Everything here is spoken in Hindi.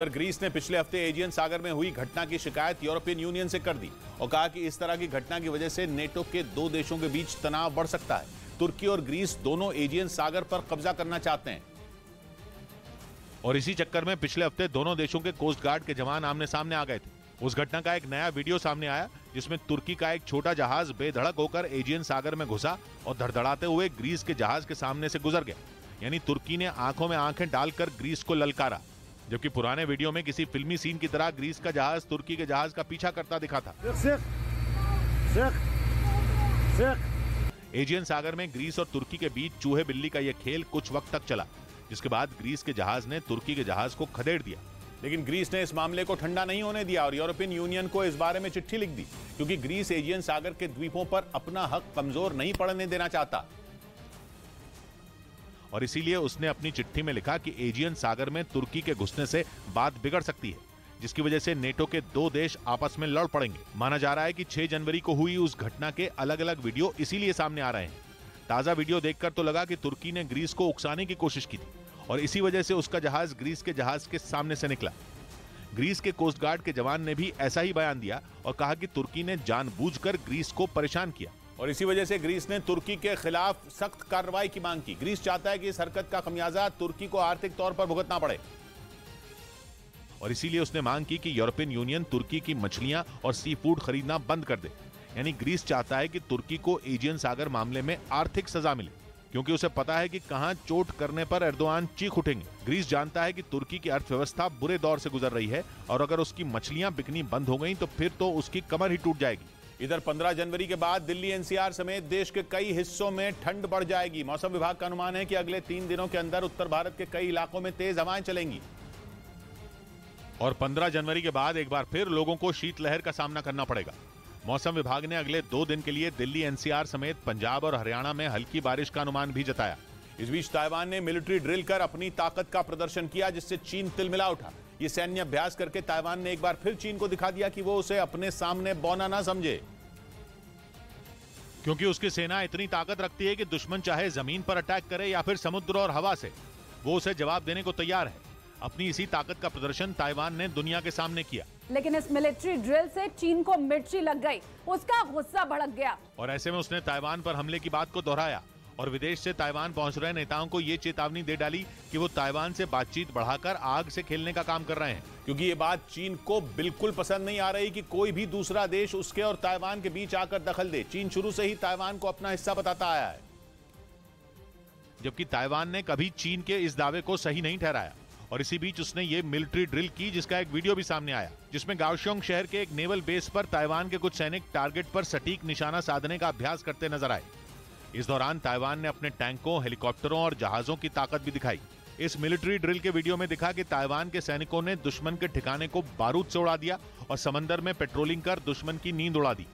ग्रीस ने पिछले हफ्ते एजियन सागर में हुई घटना की शिकायत यूरोपियन यूनियन से कर दी और कहा कि इस तरह की घटना की वजह से नेटो के दो देशों के बीच तनाव बढ़ सकता है। तुर्की और ग्रीस दोनों एजियन सागर पर कब्जा करना चाहते हैं और इसी चक्कर में पिछले हफ्ते दोनों देशों के कोस्ट गार्ड के जवान आमने सामने आ गए थे। उस घटना का एक नया वीडियो सामने आया जिसमें तुर्की का एक छोटा जहाज बेधड़क होकर एजियन सागर में घुसा और धड़धड़ाते हुए ग्रीस के जहाज के सामने से गुजर गया। यानी तुर्की ने आंखों में आंखें डालकर ग्रीस को ललकारा, जबकि पुराने वीडियो में किसी फिल्मी सीन की तरह ग्रीस का जहाज तुर्की के जहाज का पीछा करता दिखा था। एजियन सागर में ग्रीस और तुर्की के बीच चूहे बिल्ली का यह खेल कुछ वक्त तक चला, जिसके बाद ग्रीस के जहाज ने तुर्की के जहाज को खदेड़ दिया। लेकिन ग्रीस ने इस मामले को ठंडा नहीं होने दिया और यूरोपियन यूनियन को इस बारे में चिट्ठी लिख दी, क्योंकि ग्रीस एजियन सागर के द्वीपों पर अपना हक कमजोर नहीं पड़ने देना चाहता। और इसीलिए उसने अपनी चिट्ठी में लिखा कि एजियन सागर में तुर्की के घुसने से बात बिगड़ सकती है, जिसकी वजह से नेटो के दो देश आपस में लड़ पड़ेंगे। माना जा रहा है कि 6 जनवरी को हुई उस घटना के अलग अलग वीडियो इसीलिए सामने आ रहे हैं। ताजा वीडियो देखकर तो लगा कि तुर्की ने ग्रीस को उकसाने की कोशिश की थी और इसी वजह से उसका जहाज ग्रीस के जहाज के सामने से निकला। ग्रीस के कोस्ट गार्ड के जवान ने भी ऐसा ही बयान दिया और कहा कि तुर्की ने जानबूझकर ग्रीस को परेशान किया और इसी वजह से ग्रीस ने तुर्की के खिलाफ सख्त कार्रवाई की मांग की। ग्रीस चाहता है कि इस हरकत का खमियाजा तुर्की को आर्थिक तौर पर भुगतना पड़े और इसीलिए उसने मांग की कि यूरोपियन यूनियन तुर्की की मछलियां और सी फूड खरीदना बंद कर दे। यानी ग्रीस चाहता है कि तुर्की को एजियन सागर मामले में आर्थिक सजा मिले, क्योंकि उसे पता है कि कहां चोट करने पर एर्दोआन चीख उठेंगे। ग्रीस जानता है कि तुर्की की अर्थव्यवस्था बुरे दौर से गुजर रही है और अगर उसकी मछलियां बिकनी बंद हो गई तो फिर तो उसकी कमर ही टूट जाएगी। इधर 15 जनवरी के बाद दिल्ली एनसीआर समेत देश के कई हिस्सों में ठंड बढ़ जाएगी। मौसम विभाग का अनुमान है कि अगले 3 दिनों के अंदर उत्तर भारत के कई इलाकों में तेज हवाएं चलेंगी और 15 जनवरी के बाद एक बार फिर लोगों को शीतलहर का सामना करना पड़ेगा। मौसम विभाग ने अगले 2 दिन के लिए दिल्ली एनसीआर समेत पंजाब और हरियाणा में हल्की बारिश का अनुमान भी जताया। इस बीच ताइवान ने मिलिट्री ड्रिल कर अपनी ताकत का प्रदर्शन किया, जिससे चीन तिलमिला उठा। ये सैन्य अभ्यास करके ताइवान ने एक बार फिर चीन को दिखा दिया कि वो उसे अपने सामने बौना ना समझे, क्योंकि उसकी सेना इतनी ताकत रखती है कि दुश्मन चाहे जमीन पर अटैक करे या फिर समुद्र और हवा से, वो उसे जवाब देने को तैयार है। अपनी इसी ताकत का प्रदर्शन ताइवान ने दुनिया के सामने किया। लेकिन इस मिलिट्री ड्रिल से चीन को मिर्ची लग गई, उसका गुस्सा भड़क गया और ऐसे में उसने ताइवान पर हमले की बात को दोहराया और विदेश से ताइवान पहुंच रहे नेताओं को ये चेतावनी दे डाली कि वो ताइवान से बातचीत बढ़ाकर आग से खेलने का काम कर रहे हैं, क्योंकि ये बात चीन को बिल्कुल पसंद नहीं आ रही कि कोई भी दूसरा देश उसके और ताइवान के बीच आकर दखल दे। चीन शुरू से ही ताइवान को अपना हिस्सा बताता आया है, जबकि ताइवान ने कभी चीन के इस दावे को सही नहीं ठहराया। और इसी बीच उसने ये मिलिट्री ड्रिल की, जिसका एक वीडियो भी सामने आया, जिसमें काओहसियोंग शहर के एक नेवल बेस पर ताइवान के कुछ सैनिक टारगेट पर सटीक निशाना साधने का अभ्यास करते नजर आए। इस दौरान ताइवान ने अपने टैंकों, हेलीकॉप्टरों और जहाजों की ताकत भी दिखाई। इस मिलिट्री ड्रिल के वीडियो में दिखा कि ताइवान के सैनिकों ने दुश्मन के ठिकाने को बारूद से उड़ा दिया और समंदर में पेट्रोलिंग कर दुश्मन की नींद उड़ा दी।